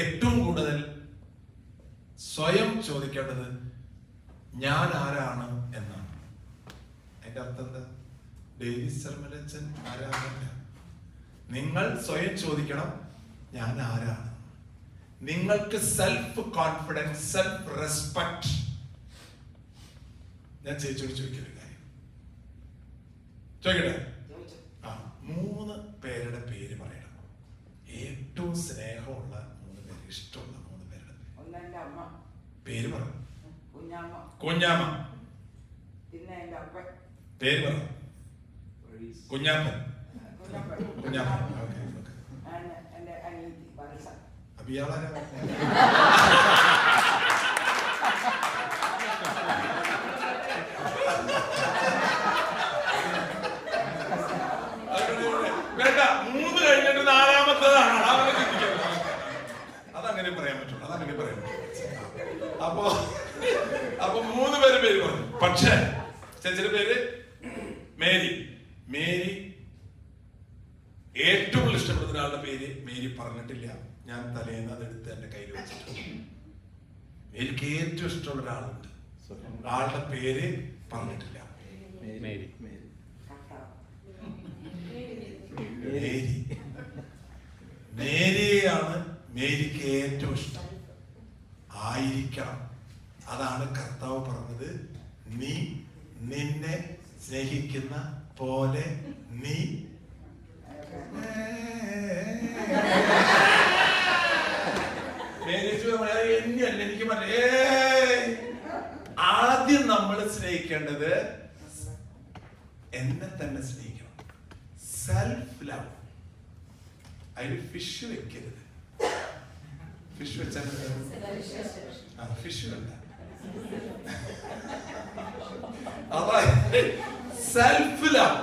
ഏറ്റവും കൂടുതൽ സ്വയം ചോദിക്കേണ്ടത് ഞാൻ ആരാണ് എന്നാണ്. അതിന്റെ അർത്ഥം എന്താ? ഡേവിസ് ചെർമലച്ചൻ ആരാധന. നിങ്ങൾ സ്വയം ചോദിക്കണം, ഞാൻ ആരാണ്. നിങ്ങൾക്ക് സെൽഫ് കോൺഫിഡൻസ്, സെൽഫ് റെസ്പെക്ട്. ഞാൻ ചേച്ചിയോട് ചോദിക്കൊരു കാര്യം ചോദിക്കട്ടെ? 3 പേരുടെ പേര് പറയണം. ഏറ്റവും സ്നേഹമുള്ള 3 പേര്, ഇഷ്ടമുള്ള 3 പേരുടെ പേര് പറ. കുഞ്ഞാമ്മ. പേര് പറ. കുഞ്ഞാപ്പൻ. കുഞ്ഞാപ്പൻ. അപ്പൊ ഇയാളാരാ? വേണ്ട, 3 കഴിഞ്ഞിട്ട് 4ാമത്തേതാണ്. അതങ്ങനെ പറയാൻ പറ്റുള്ളൂ, അതങ്ങനെ പറയാൻ പറ്റുള്ളൂ. അപ്പൊ 3 പേര് പേര് പറഞ്ഞു. പക്ഷേ ചേച്ചിയുടെ പേര് മേരി. മേരി ഏറ്റവും ഇഷ്ടപ്പെടുന്ന ഒരാളുടെ പേര് മേരി പറഞ്ഞിട്ടില്ല. ഞാൻ തലേന്ന് അതെടുത്ത് എന്റെ കയ്യിൽ വെച്ചിട്ടുണ്ട്. എനിക്ക് ഏറ്റവും ഇഷ്ടമുള്ള ഒരാളുണ്ട്, ആളുടെ പേര് പറഞ്ഞിട്ടില്ല. മേരി. മേരിയാണ് മേരിക്ക് ഏറ്റവും ഇഷ്ടം. ആയിരിക്കണം. അതാണ് കർത്താവ് പറഞ്ഞത്, നീ നിന്നെ സ്നേഹിക്കുന്ന പോലെ നീ. എനിക്ക് ആദ്യം നമ്മൾ സ്നേഹിക്കേണ്ടത് എന്നെ തന്നെ സ്നേഹിക്കണം. Self love. അതിൽ ഫിഷ് വെക്കരുത്. ഫിഷ് വെച്ചാൽ ഫിഷ് അല്ല, അതായത് സെൽഫ് ലവ്.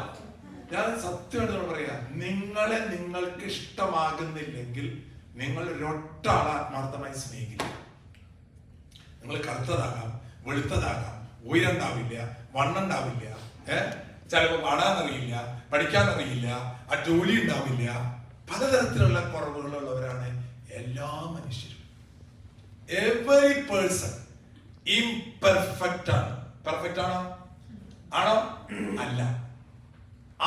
ഞാൻ സത്യമായിട്ട് പറയാ, നിങ്ങളെ നിങ്ങൾക്ക് ഇഷ്ടമാകുന്നില്ലെങ്കിൽ നിങ്ങൾ ഒരൊറ്റ ആളെ ആത്മാർത്ഥമായി സ്നേഹിക്കില്ല. നിങ്ങൾ കറുത്തതാകാം, വെളുത്തതാകാം, ഉയരണ്ടാവില്ല, വണ്ണണ്ടാവില്ല, ചിലപ്പോ പാടാനറിയില്ല, പഠിക്കാനറിയില്ല, ആ ജോലി ഉണ്ടാവില്ല, പലതരത്തിലുള്ള കുറവുകളുള്ളവരാണ് എല്ലാ മനുഷ്യരും. എവറി പേഴ്സൺ ഇംപെർഫെക്റ്റ് ആണ്. പെർഫെക്റ്റ് ആണോ? ആണോ? അല്ല.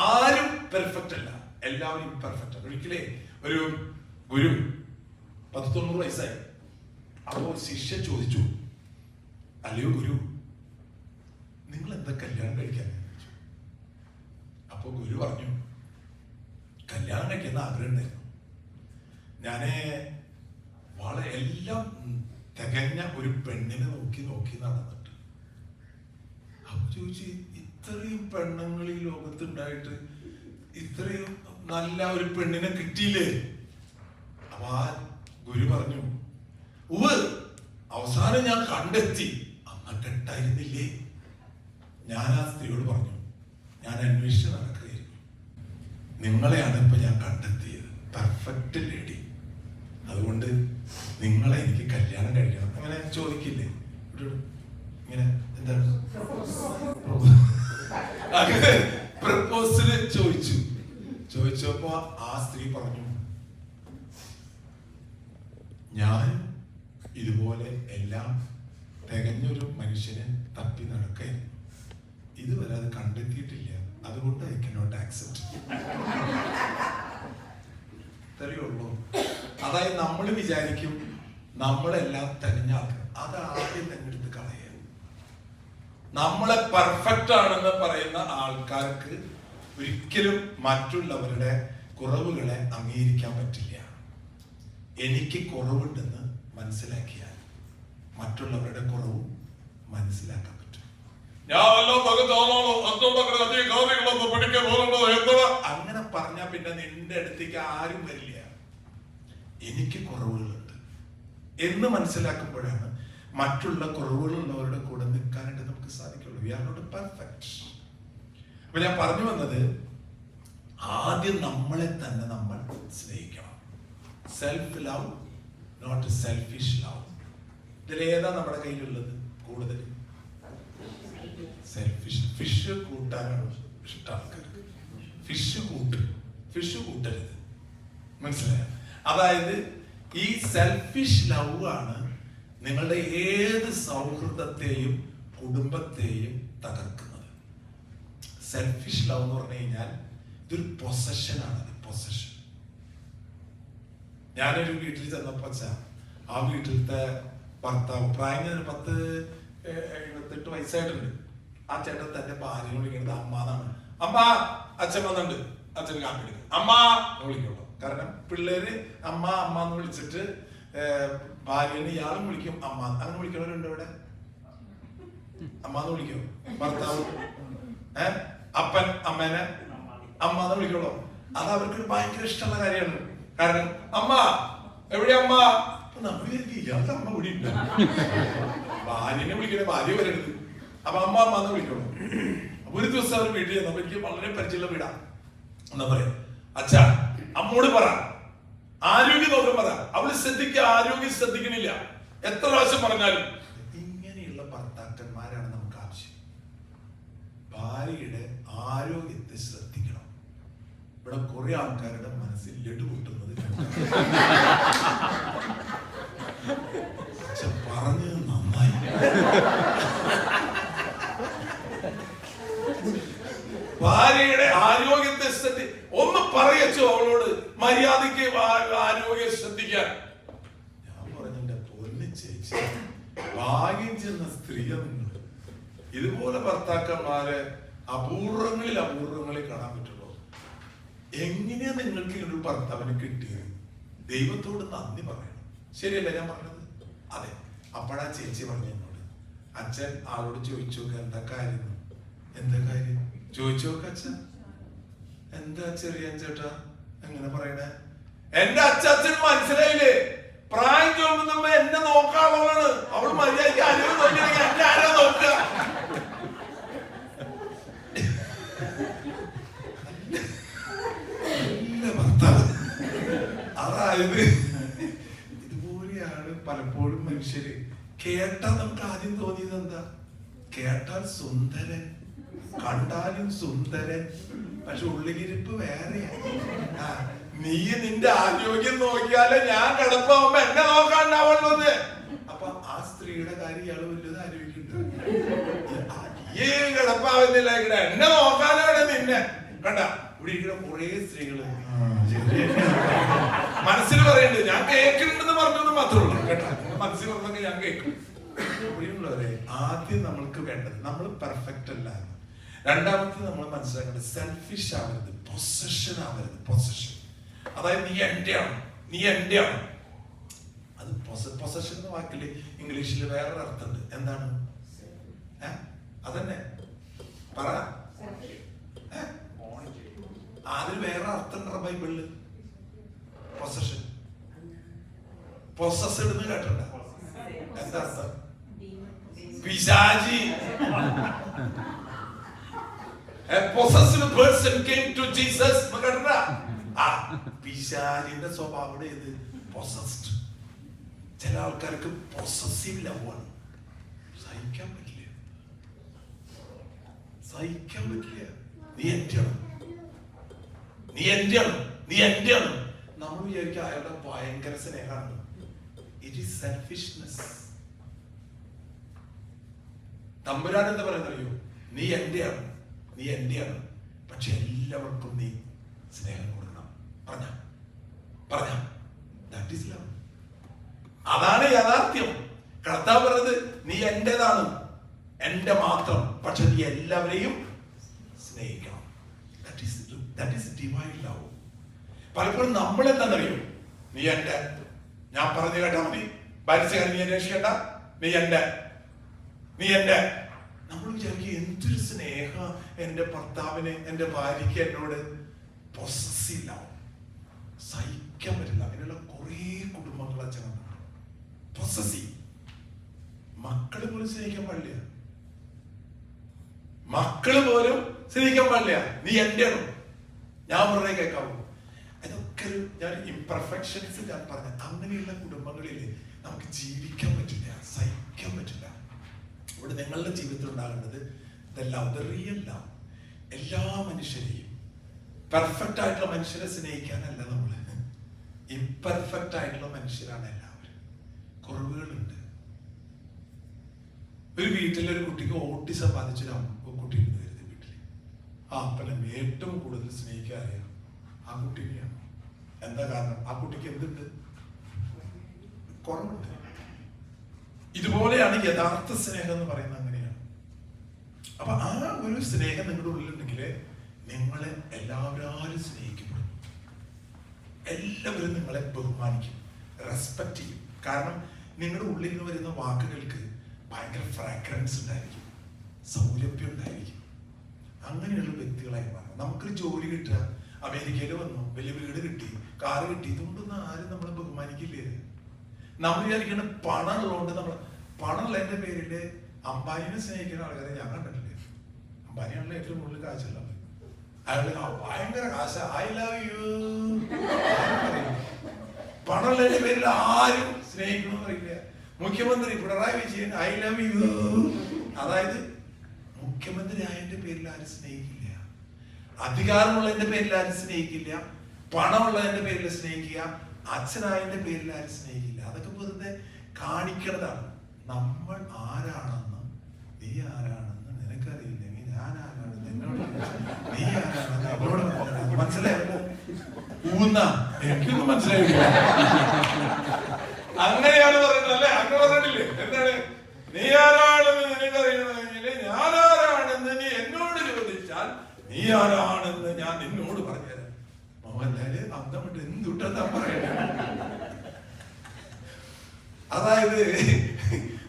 ആരും പെർഫെക്റ്റ് അല്ല, എല്ലാവരും ഇംപെർഫെക്റ്റ് ആണ്. ഒരിക്കലേ ഒരു ഗുരു 90 വയസ്സായി. അപ്പോ ശിഷ്യ ചോദിച്ചു, അല്ലയോ ഗുരു, നിങ്ങൾ എന്താ കല്യാണം കഴിക്കാൻ? അപ്പൊ ഗുരു പറഞ്ഞു, കല്യാണം കഴിക്കുന്ന ആഗ്രഹം ഉണ്ടായിരുന്നു. ഞാന് വളരെ എല്ലാം തികഞ്ഞ ഒരു പെണ്ണിനെ നോക്കി നടന്നിട്ട്. അപ്പൊ ചോദിച്ചു, ഇത്രയും പെണ്ണുങ്ങൾ ഈ ലോകത്തുണ്ടായിട്ട് ഇത്രയും നല്ല ഒരു പെണ്ണിനെ കിട്ടിയില്ലേ? അപ്പൊ ആ ഗുരു പറഞ്ഞു, അവസാനം ഞാൻ കണ്ടെത്തി, അമ്മ കെട്ടായിരുന്നില്ലേ? ഞാൻ ആ സ്ത്രീയോട് പറഞ്ഞു, ഞാൻ അന്വേഷിച്ച് നടക്കുകയായിരുന്നു, നിങ്ങളെയാണ് ഇപ്പൊ ഞാൻ കണ്ടെത്തിയത്, പെർഫെക്റ്റ് ലേഡി. അതുകൊണ്ട് നിങ്ങളെ എനിക്ക് കല്യാണം കഴിക്കണം. അങ്ങനെ ചോദിക്കില്ലേ? ഇങ്ങനെ എന്താണ് അങ്ങനെ പ്രപ്പോസല് ചോദിച്ചപ്പോ ആ സ്ത്രീ പറഞ്ഞു, ഞാൻ ഇതുപോലെ എല്ലാം തികഞ്ഞൊരു മനുഷ്യനെ തപ്പി നടക്കായിരുന്നു, ഇതുവരെ അത് കണ്ടെത്തിയിട്ടില്ല, അതുകൊണ്ട് ഐ കനോട്ട് ആക്സെപ്റ്റ്. ഇത്രയുള്ളൂ. അതായത് നമ്മൾ വിചാരിക്കും നമ്മളെല്ലാം തികഞ്ഞ ആൾക്കാർ, അത് ആദ്യം തന്നെ എടുത്ത് കളയുക. നമ്മളെ പെർഫെക്റ്റ് ആണെന്ന് പറയുന്ന ആൾക്കാർക്ക് ഒരിക്കലും മറ്റുള്ളവരുടെ കുറവുകളെ അംഗീകരിക്കാൻ പറ്റില്ല. എനിക്ക് കുറവുണ്ടെന്ന് മനസ്സിലാക്കിയാൽ മറ്റുള്ളവരുടെ കുറവും മനസ്സിലാക്കാൻ പറ്റും. അങ്ങനെ പറഞ്ഞാൽ പിന്നെ നിന്റെ അടുത്തേക്ക് ആരും വരില്ല. എനിക്ക് കുറവുകളുണ്ട് എന്ന് മനസ്സിലാക്കുമ്പോഴാണ് മറ്റുള്ള കുറവുകളുള്ളവരുടെ കൂടെ നിൽക്കാനായിട്ട് നമുക്ക് സാധിക്കുള്ളൂ. We are not perfect. അപ്പൊ ഞാൻ പറഞ്ഞു വന്നത്, ആദ്യം നമ്മളെ തന്നെ നമ്മൾ സ്നേഹിക്കണം. Self love, not selfish love. ഇതിലേതാ നമ്മുടെ കയ്യിലുള്ളത് കൂടുതൽ? സെൽഫിഷ്. ഫിഷ് കൂട്ടാനാണ് ഇഷ്ടം ആൾക്കാർക്ക്. ഫിഷ് കൂട്ടരുത്, മനസ്സിലായോ? അതായത് ഈ സെൽഫിഷ് ലവ് ആണ് നിങ്ങളുടെ ഏത് സൗഹൃദത്തെയും കുടുംബത്തെയും തകർക്കുന്നത്. സെൽഫിഷ് ലവ് എന്ന് പറഞ്ഞു കഴിഞ്ഞാൽ ഇതൊരു പൊസഷനാണ്. പൊസഷൻ. ഞാനൊരു വീട്ടിൽ ചെന്നപ്പോ ആ വീട്ടിലത്തെ ഭർത്താവ് പ്രായം 10-78 വയസ്സായിട്ടുണ്ട്. ആ ചേട്ടൻ തന്റെ ഭാര്യ വിളിക്കുന്നത് അമ്മാന്നാണ്. അമ്മ, അച്ഛൻ വന്നിട്ടുണ്ട്, അച്ഛന് കാപ്പി എടുക്കും, അമ്മ വിളിക്കുള്ളൂ. കാരണം പിള്ളേര് അമ്മ അമ്മ എന്ന് വിളിച്ചിട്ട് ഭാര്യനെ ഇയാളും വിളിക്കും അമ്മ. അങ്ങനെ വിളിക്കുന്നവരുണ്ട് ഇവിടെ? അമ്മാന്ന് വിളിക്കും. ഭർത്താവ് അപ്പൻ അമ്മേനെ അമ്മാന്ന് വിളിക്കുള്ളൂ. അത് അവർക്ക് ഭയങ്കര ഇഷ്ടമുള്ള കാര്യമാണ്. കാരണം അമ്മ എവിടെയാ അമ്മ? നമ്മൾ ഇയാൾക്ക് അമ്മ ഇവിടെ ഉണ്ട്. ഭാര്യനെ വിളിക്കണേ, ഭാര്യ വരരുത്. അപ്പൊ അമ്മ അമ്മാന്ന് വിളിക്കുള്ളൂ. അപ്പൊ ഒരു ദിവസം അവർ വീട്ടിൽ ചെന്നപ്പോ എനിക്ക് വളരെ പരിചയമുള്ള വീടാ. എന്താ പറയാ, അച്ഛാ അമ്മോട് പറ, ആരോഗ്യം നോക്കാൻ പറ. അവള് ആരോഗ്യം ശ്രദ്ധിക്കണില്ല. എത്ര പ്രാവശ്യം പറഞ്ഞാലും. ഇങ്ങനെയുള്ള ഭർത്താക്കന്മാരാണ് നമുക്ക് ആവശ്യം. ഭാര്യയുടെ ആരോഗ്യത്തെ ശ്രദ്ധിക്കണം. ഇവിടെ കുറെ ആൾക്കാരുടെ മനസ്സിൽ ലഡു പൊട്ടുന്നത് പറഞ്ഞത് നന്നായി. ഭാര്യയുടെ ആരോഗ്യത്തെ ഒന്ന് പറയച്ചോ അവളോട്, മര്യാദയ്ക്ക് ആരോഗ്യം ശ്രദ്ധിക്കാൻ. ഞാൻ പറഞ്ഞിട്ട് പൊന്നു ചേച്ചി, ഭാഗ്യം ചെന്ന സ്ത്രീയെ നിങ്ങൾ. ഇതുപോലെ ഭർത്താക്കന്മാരെ അപൂർവങ്ങളിൽ കാണാൻ പറ്റുള്ളൂ. എങ്ങനെയാ നിങ്ങൾക്ക് ഒരു ഭർത്താവിന് കിട്ടിയത്? ദൈവത്തോട് നന്ദി പറയണം. ശരിയല്ലേ ഞാൻ പറഞ്ഞത്? അതെ. അപ്പോഴാ ചേച്ചി പറഞ്ഞു എന്നോട്, അച്ഛൻ ആളോട് ചോദിച്ചു നോക്ക എന്താ കാര്യം. എന്താ കാര്യം ചോദിച്ചു നോക്ക അച്ഛൻ. എന്താ ചെറിയ ചേട്ടാ എങ്ങനെ പറയണേ? എന്റെ അച്ഛൻ മനസ്സിലായില്ലേ? പ്രായം ചോദിക്കുമ്പോ എന്നെ നോക്കാനുള്ളതാണ്. അവൾ മര്യാദയ്ക്ക് ആരോഗ്യം നോക്കിയാണെങ്കിൽ എന്നെ ആരാ നോക്കുക? അതായത് ഇതുപോലെയാണ് പലപ്പോഴും മനുഷ്യര്. കേട്ടാൽ നമുക്ക് ആദ്യം തോന്നിയത് എന്താ? കേട്ടാൽ സുന്ദരൻ, കണ്ടാലും സുന്ദരൻ, പക്ഷെ ഉള്ളിലിരിപ്പ് വേറെയാ. നീ നിന്റെ ആരോഗ്യം നോക്കിയാലേ ഞാൻ കിടപ്പാവുമ്പോ എന്നെ നോക്കാണ്ടാവുള്ളത്. അപ്പൊ ആ സ്ത്രീയുടെ കാര്യം ഇയാള് വലുത് ആരോഗ്യമുണ്ട്. ഈ കിടപ്പാവുന്നില്ല, ഇവിടെ എന്നെ നോക്കാനാണ് നിന്നെ. കണ്ട ഇവിടെ ഇരിക്കുന്ന കുറെ സ്ത്രീകള് മനസ്സിൽ പറയുന്നുണ്ട്, ഞാൻ കേൾക്കുന്നുണ്ടെന്ന് പറഞ്ഞത് മാത്രമേ ഉള്ളൂ കേട്ടോ. മനസ്സിൽ പറഞ്ഞൊക്കെ ഞാൻ കേൾക്കും. ഇവിടെയുള്ളവരെ ആദ്യം നമ്മൾക്ക് വേണ്ടത്, നമ്മൾ പെർഫെക്റ്റ് അല്ല. രണ്ടാമത്തെ നമ്മൾ മനസ്സിലാക്കേണ്ടത് സെൽഫിഷ് ആവരുത്, പൊസഷൻ ആവരുത്. പൊസഷൻ അതായത് നീ എന്റെയാണ്, നീ എന്റെയാണ്. അത് പൊസഷൻ എന്ന വാക്കില് ഇംഗ്ലീഷിൽ വേറൊരു അർത്ഥമുണ്ട്. എന്താണ്? അതന്നെ പറ. അതിൽ വേറെ അർത്ഥം ബൈബിളില്. പൊസഷൻ, പൊസസ്ഡ് എന്ന് കേട്ടിട്ടുണ്ട? എന്താ അർത്ഥം? പിശാചി. A possessed person came to Jesus. പിശാചിന്റെ സ്വഭാവം ഏത്? പൊസസ്ഡ്. ചില ആൾക്കാർക്ക് പൊസസീവ് ലവ് ആണ്. സഹിക്കാൻ പറ്റില്ല, സഹിക്കാൻ പറ്റില്ല. നീ എന്റെയാണ്, നീ എന്റെയാണ്, നീ എന്റെയാണ്. നമ്മൾ വിചാരിക്കും അയാളുടെ ഭയങ്കര സ്നേഹമാണ്. It is selfishness. തമ്പുരാൻ എന്താ പറയുന്നത് അറിയോ? നീ എന്റെയാണ്, നീ എന്റെയാണ്, പക്ഷെ എല്ലാവർക്കും നീ സ്നേഹം കൊടുക്കണം. പറഞ്ഞ ദാറ്റ് ഈസ് ലവ്. അതാണ് യാഥാർത്ഥ്യം. കർത്താവ് പറഞ്ഞത് നീ എന്റേതാണ്, എന്റെ മാത്രം, പക്ഷെ നീ എല്ലാവരെയും സ്നേഹിക്കണം. That is divine love. പലപ്പോഴും നമ്മൾ എന്താണെന്നറിയോ? നീ എന്റെ, ഞാൻ പറഞ്ഞു കേട്ടാ മതി, ഭരിച്ചകാരൻ നീ അന്വേഷിക്കണ്ട, നീ എന്റെ, നീ എന്റെ. നമ്മൾ വിചാരിക്കും എന്തൊരു സ്നേഹ എന്റെ ഭർത്താവിന്, എന്റെ ഭാര്യയ്ക്ക് എന്നോട്. പൊസസീവ് ലവ് സഹിക്കാൻ പറ്റില്ല. അങ്ങനെയുള്ള കുറെ കുടുംബങ്ങൾ അച്ഛൻ പൊസസീവ്. മക്കള് പോലും സ്നേഹിക്കാൻ പാടില്ല, മക്കള് പോലും സ്നേഹിക്കാൻ പാടില്ല. നീ എന്റെയാണോ, ഞാൻ പറഞ്ഞേ കേൾക്കാവൂ. അതൊക്കെ ഒരു ഞാൻ ഇംപെർഫെക്ഷൻസ് ഞാൻ പറഞ്ഞ. അങ്ങനെയുള്ള കുടുംബങ്ങളിൽ നമുക്ക് ജീവിക്കാൻ പറ്റില്ല, സഹിക്കാൻ പറ്റില്ല. ഇവിടെ നിങ്ങളുടെ ജീവിതത്തിൽ ഉണ്ടാകേണ്ടത് റിയൽ ലവ്. എല്ലാ മനുഷ്യരെയും പെർഫെക്റ്റ് ആയിട്ടുള്ള മനുഷ്യരെ സ്നേഹിക്കാനല്ല നമ്മള്. ഇംപെർഫെക്റ്റ് ആയിട്ടുള്ള മനുഷ്യരാണ് എല്ലാവരും. കുറവുകളുണ്ട്. ഒരു വീട്ടിലൊരു കുട്ടിക്ക് ഓട്ടിസം ബാധിച്ചൊരു കുട്ടി ഉണ്ട് വരുന്നത് വീട്ടിൽ. ആ അപ്പനെ ഏറ്റവും കൂടുതൽ സ്നേഹിക്കാൻ അറിയാം ആ കുട്ടീനെയാണ്. എന്താ കാരണം? ആ കുട്ടിക്ക് എന്തുണ്ട്? കുറവുണ്ട്. ഇതുപോലെയാണ് യഥാർത്ഥ സ്നേഹം എന്ന് പറയുന്നത്. അങ്ങനെയാണ്. അപ്പൊ ആ ഒരു സ്നേഹം നിങ്ങളുടെ ഉള്ളിലുണ്ടെങ്കിൽ നിങ്ങളെ എല്ലാവരും സ്നേഹിക്കപ്പെടും. എല്ലാവരും നിങ്ങളെ ബഹുമാനിക്കും, റെസ്പെക്ട് ചെയ്യും. കാരണം നിങ്ങളുടെ ഉള്ളിൽ നിന്ന് വരുന്ന വാക്കുകൾക്ക് ഭയങ്കര ഫ്രാഗ്രൻസ് ഉണ്ടായിരിക്കും, സൗരഭ്യം ഉണ്ടായിരിക്കും. അങ്ങനെയുള്ള വ്യക്തികളായി മാറും. നമുക്കൊരു ജോലി കിട്ടുക, അമേരിക്കയിൽ വന്നു, വലിയ വീട് കിട്ടി, കാറ് കിട്ടി, ഇതുകൊണ്ടൊന്നും ആരും നമ്മളെ ബഹുമാനിക്കില്ലേ? നമ്മൾ വിചാരിക്കേണ്ട പണം ഉള്ളതുകൊണ്ട് നമ്മൾ പണമുള്ളതിന്റെ പേരില് അംബാനിനെ സ്നേഹിക്കുന്ന ആൾക്കാരെ ഞാൻ കണ്ടിട്ടില്ലേ? അംബാനിയാണല്ലോ ഏറ്റവും കൂടുതൽ കാശുള്ളത്. അയാൾ ഭയങ്കര കാശ, ഐ ലവ് യു. പണമുള്ളതിന്റെ പേരിൽ ആരും സ്നേഹിക്കണമെന്ന് അറിയില്ല. മുഖ്യമന്ത്രി Pinarayi Vijayan I love you. അതായത് മുഖ്യമന്ത്രി ആയതിന്റെ പേരിൽ ആരും സ്നേഹിക്കില്ല, അധികാരമുള്ളതിന്റെ പേരിൽ ആരും സ്നേഹിക്കില്ല, പണമുള്ളതിന്റെ പേരിൽ സ്നേഹിക്കുക, അച്ഛനായതിന്റെ പേരിൽ ആരും സ്നേഹിക്കില്ല. അതൊക്കെ വെറുതെ കാണിക്കുന്നതാണ്. നമ്മൾ ആരാണെന്ന്, നീ ആരാണെന്ന് നിനക്കറിയില്ലെങ്കിൽ ഞാൻ ആരാണെന്ന് എന്നോട് നീ ആരാണെന്ന് എന്നോട് മനസ്സിലായല്ലോ. എനിക്കൊന്നും മനസ്സിലായില്ല. അങ്ങനെയാണ് പറഞ്ഞല്ലേ? അങ്ങനെ പറഞ്ഞിട്ടില്ലേ? എന്താണ്? നീ ആരാണെന്ന് നിനക്കറിയണമെങ്കിൽ ഞാൻ ആരാണെന്ന് നീ എന്നോട് ചോദിച്ചാൽ നീ ആരാണെന്ന് ഞാൻ നിന്നോട് പറഞ്ഞുതരാം. മോഹൻലാല് അന്തമിട്ട് എന്തുട്ടെന്നാ പറയണേ? അതായത്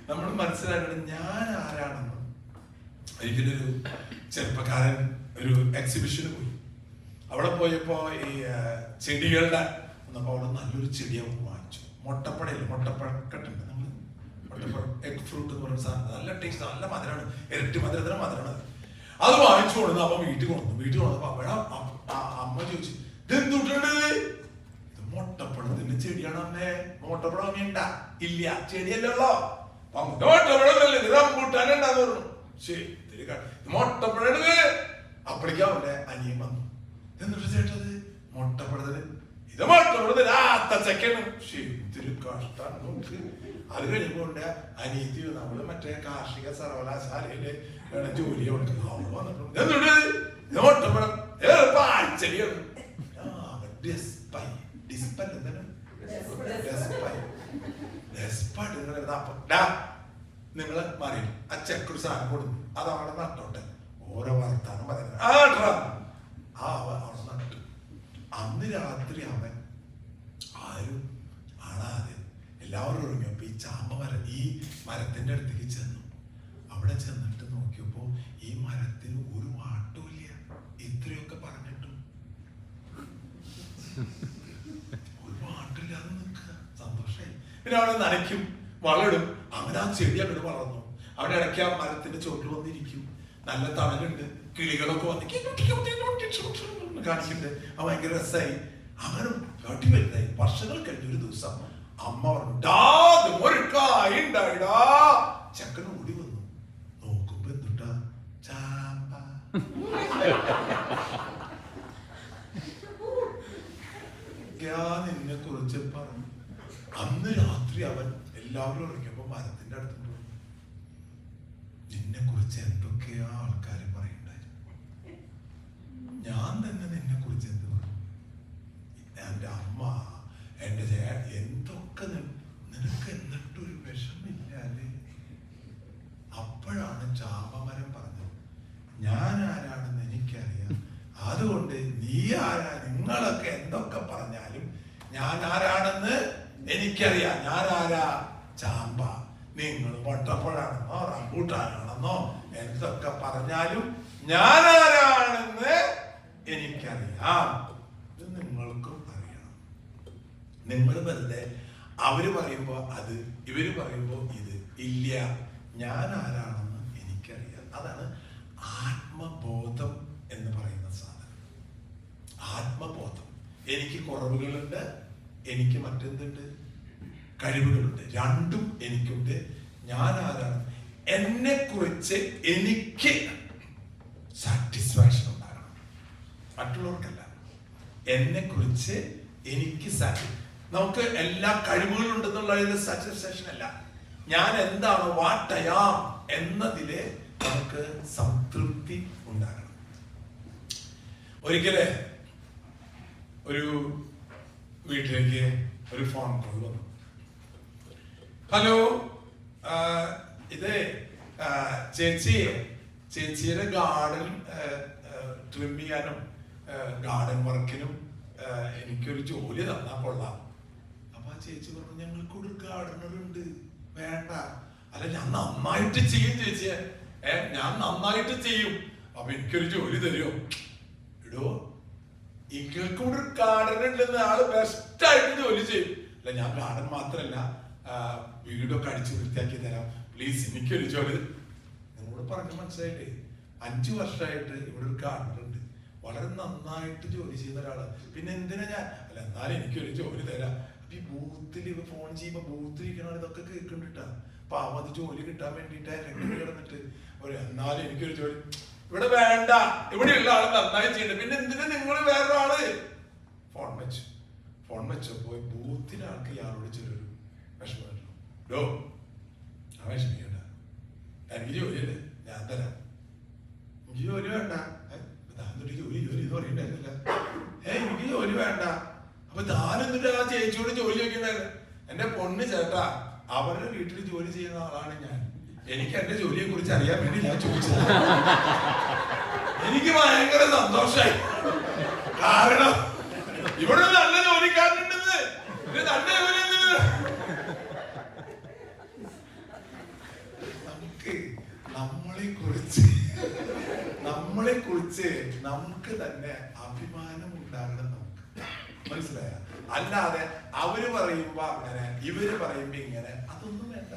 നമ്മൾ മനസ്സിലാക്കണം ഞാൻ ആരാണെന്ന്. ഒരിക്കലൊരു ചെറുപ്പക്കാരൻ ഒരു എക്സിബിഷന് പോയി. അവിടെ പോയപ്പോ ഈ ചെടികളുടെ അവിടെ നല്ലൊരു ചെടിയെ വാങ്ങിച്ചു. മുട്ടപ്പഴയില്ല, മുട്ടപ്പഴക്കെട്ടുണ്ട് നമ്മൾ, മുട്ടപ്പഴം, എഗ് ഫ്രൂട്ട് എന്ന് പറയുന്ന സാധനം. നല്ല ടേസ്റ്റ്, നല്ല മധുരമാണ്, ഇരട്ടി മധുരത്തിന് മധുരമാണ്. അത് വാങ്ങിച്ചു കൊടുത്തു. അപ്പൊ വീട്ടിൽ കൊണ്ടുവന്നപ്പോ അവിടെ അമ്മ ചോദിച്ചു, ഇതെന്തുട്ടുണ്ട്? ഇത് മുട്ടപ്പഴത്തിന്റെ ചെടിയാണ് അമ്മേ. മുട്ടപ്പഴം അമ്മയുണ്ട? ഇല്ല, ചെടിയല്ലോ. മുട്ടപ്പഴമല്ലേ, ഇത് റംബൂട്ടാനുണ്ടാന്ന് പറഞ്ഞു. ശരി, മുട്ടപ്പഴ. അപ്പഴേക്കാവല്ലേ അനിയൻ വന്നു. എന്നിട്ട് ചേട്ടത് മുട്ടപ്പഴത്തിന്, ഇത് മുട്ടപ്പഴത്തിന് ആത്തച്ചക്കാണ്. ശരി, കഷ്ടാണ് നോക്ക്. അത് കഴിഞ്ഞപ്പോ അനീതി നമ്മള് മറ്റേ കാർഷിക സർവകലാശാലയില് ജോലി കൊടുക്കുന്നത്. അവള് വന്നിട്ടുണ്ട്. എന്നിട്ട് ഇത് മുട്ടപ്പഴം ചെടിയാണ്. നിങ്ങള് മാറി ആ ചെക്കൊരു സാധനം കൊടുത്തു, അത് അവിടെ നട്ടോട്ടെ. ഓരോ വർത്താനം പറയുന്നത് അവിടെ നട്ടു. അന്ന് രാത്രി അവൻ ആരും ആണാതെ എല്ലാവരും ഉറങ്ങിയപ്പോ ഈ ചാമ്പ മരം, ഈ മരത്തിന്റെ അടുത്തേക്ക് ചെന്നു. അവിടെ ചെന്നിട്ട് നോക്കിയപ്പോ ഈ മരത്തിന് ഒരു മാട്ടമില്ല. ഇത്രയൊക്കെ പറഞ്ഞിട്ടും ഒരു മാട്ടില്ലാതെ നിൽക്കുക. സന്തോഷമായി. പിന്നെ അവിടെ നനയ്ക്കും, വളമിടും. അങ്ങനെ ആ ചെടി അങ്ങോട്ട് വളർന്നു. അവിടെ ഇടയ്ക്ക് ആ മരത്തിന്റെ ചോട്ടിൽ വന്നിരിക്കും. നല്ല തണലുണ്ട്, കിളികളൊക്കെ വന്ന് കാണിക്കുന്നുണ്ട്. ആ ഭയങ്കര രസമായി. അങ്ങനെ കാട്ടി വലുതായി. വർഷങ്ങൾ കഴിഞ്ഞ ഒരു ദിവസം അമ്മ പറഞ്ഞു, ചെക്കൻ ഓടി വന്നു. നോക്കുമ്പോ എന്തുട്ടാ? ചാമ്പ. നിന്നെ കുറിച്ച് പറഞ്ഞു. അന്ന് രാത്രി അവൻ എല്ലാവരും ഇറങ്ങിയപ്പോ മരത്തിന്റെ അടുത്ത് പോയി. നിന്നെ കുറിച്ച് എന്തൊക്കെയാ ആൾക്കാർ പറയുണ്ടായിരുന്നു. ഞാൻ തന്നെ നിന്നെ കുറിച്ച് എന്ത് പറഞ്ഞു? എന്റെ അമ്മ, എന്റെ എന്തൊക്കെ. നിനക്ക് എന്നിട്ടൊരു വിഷമില്ലാല്ലേ? അപ്പോഴാണ് ചാമ്പമരം പറഞ്ഞത്, ഞാൻ ആരാണെന്ന് എനിക്കറിയാം. അതുകൊണ്ട് നീ ആരാ, നിങ്ങളൊക്കെ എന്തൊക്കെ പറഞ്ഞാലും ഞാൻ ആരാണെന്ന് എനിക്കറിയാം. ഞാൻ ആരാ? ചാമ്പ. നിങ്ങൾ മുട്ടപ്പഴാണെന്നോ റംബൂട്ടാനാണെന്നോ എന്തൊക്കെ പറഞ്ഞാലും ഞാൻ ആരാണെന്ന് എനിക്കറിയാം. ഇത് നിങ്ങൾക്കും അറിയണം. നിങ്ങൾ വെറുതെ അവര് പറയുമ്പോ അത്, ഇവര് പറയുമ്പോ ഇത് ഇല്ല. ഞാൻ ആരാണെന്ന് എനിക്കറിയാം. അതാണ് ആത്മബോധം എന്ന് പറയുന്ന സാധനം. ആത്മബോധം. എനിക്ക് കുറവുകളുണ്ട്, എനിക്ക് മറ്റെന്തുണ്ട്? കഴിവുകളുണ്ട്. രണ്ടും എനിക്കുണ്ട്. ഞാൻ ആരാണ്? എന്നെ കുറിച്ച് എനിക്ക് സാറ്റിസ്ഫാക്ഷൻ ഉണ്ടാകണം, മറ്റുള്ളവർക്കല്ല. എന്നെ കുറിച്ച് എനിക്ക് നമുക്ക് എല്ലാ കഴിവുകളും ഉണ്ടെന്നുള്ള സാറ്റിസ്ഫാക്ഷൻ അല്ല. ഞാൻ എന്താണോ വാട്ട് ഐ ആം എന്നതിലെ നമുക്ക് സംതൃപ്തി ഉണ്ടാകണം. ഒരിക്കലേ ഒരു വീട്ടിലേക്ക് ഒരു ഫോൺ കോൾ വന്നു. ഹലോ, ഇതേ ചേച്ചിയുടെ ഗാർഡൻ ട്രിം ചെയ്യാനും ഗാർഡൻ വർക്കിനും എനിക്കൊരു ജോലി തന്നാ കൊള്ളാം. അപ്പൊ ആ ചേച്ചി പറഞ്ഞു, ഞങ്ങൾക്കൊരു ഗാർഡനർ ഉണ്ട്, വേണ്ട. അല്ല, ഞാൻ നന്നായിട്ട് ചെയ്യും ചേച്ചിയെ, ഞാൻ നന്നായിട്ട് ചെയ്യും, അപ്പൊ എനിക്കൊരു ജോലി തരുമോ? ഇടോ, ഇങ്ങൾക്കൂടെ ഒരു ഗാർഡൻ ഉണ്ടെന്ന് ആള് ബെസ്റ്റ് ആയിട്ട് ജോലി ചെയ്യും. അല്ല, ഞാൻ ഗാർഡൻ മാത്രല്ല വീടൊക്കെ അടിച്ചു വൃത്തിയാക്കി തരാം, പ്ലീസ് എനിക്കൊരു ജോലി. നിങ്ങളോട് പറഞ്ഞു മനസ്സിലായില്ലേ? 5 വർഷമായിട്ട് ഇവിടെ ഒരു ഗാർഡനർ ഉണ്ട്, വളരെ നന്നായിട്ട് ജോലി ചെയ്യുന്ന ഒരാള്. പിന്നെ എന്തിനാ ഞാൻ? അല്ല, എന്നാലും എനിക്കൊരു ജോലി തരാം. അപ്പൊ ഈ ബൂത്തിൽ ഫോൺ ചെയ്യുമ്പോ ബൂത്തിൽ ഇരിക്കണ ഇതൊക്കെ കേൾക്കണ്ടിട്ടാ. അപ്പൊ അത് ജോലി കിട്ടാൻ വേണ്ടിട്ട് കിടന്നിട്ട് എന്നാലും എനിക്കൊരു ജോലി ഇവിടെ വേണ്ട, ഇവിടെയുള്ള ആള് നന്നായി ചെയ്യണ്ട, പിന്നെ എന്തിനാ നിങ്ങൾ വേറൊരാള്? ഫോൺ വെച്ചപ്പോ ബൂത്തിലെ ആൾക്ക് ഇയാളോട് ചെറിയൊരു വിഷമം. ഡോ, ആ വിഷമിക്കണ്ട, എനിക്ക് ജോലിയല്ലേ, ഞാൻ തരാം. എനിക്ക് ജോലി വേണ്ട. ജോലി എന്ന് പറയണ്ടായിരുന്നില്ല. എനിക്ക് ജോലി വേണ്ട. അപ്പൊ താനെന്നിട്ട് ആ ചേച്ചിയോട് ജോലി ചോദിക്കണ്ടായിരുന്നു. എന്റെ പൊണ്ണ് ചേട്ടാ, അവരുടെ വീട്ടിൽ ജോലി ചെയ്യുന്ന ആളാണ് ഞാൻ. എനിക്ക് എന്റെ ജോലിയെ കുറിച്ച് അറിയാൻ വേണ്ടി ഞാൻ ചോദിച്ചത്. എനിക്ക് ഭയങ്കര സന്തോഷായി. കാരണം ഇവിടെ നല്ല ജോലിക്കാരനുണ്ടെന്ന്. നല്ല ജോലി നമുക്ക് നമ്മളെ കുറിച്ച് നമുക്ക് തന്നെ അഭിമാനം ഉണ്ടാകണം. നമുക്ക് മനസ്സിലായ? അല്ലാതെ അവര് പറയുമ്പോ അങ്ങനെ ഇവര് പറയുമ്പോ ഇങ്ങനെ, അതൊന്നും വേണ്ട.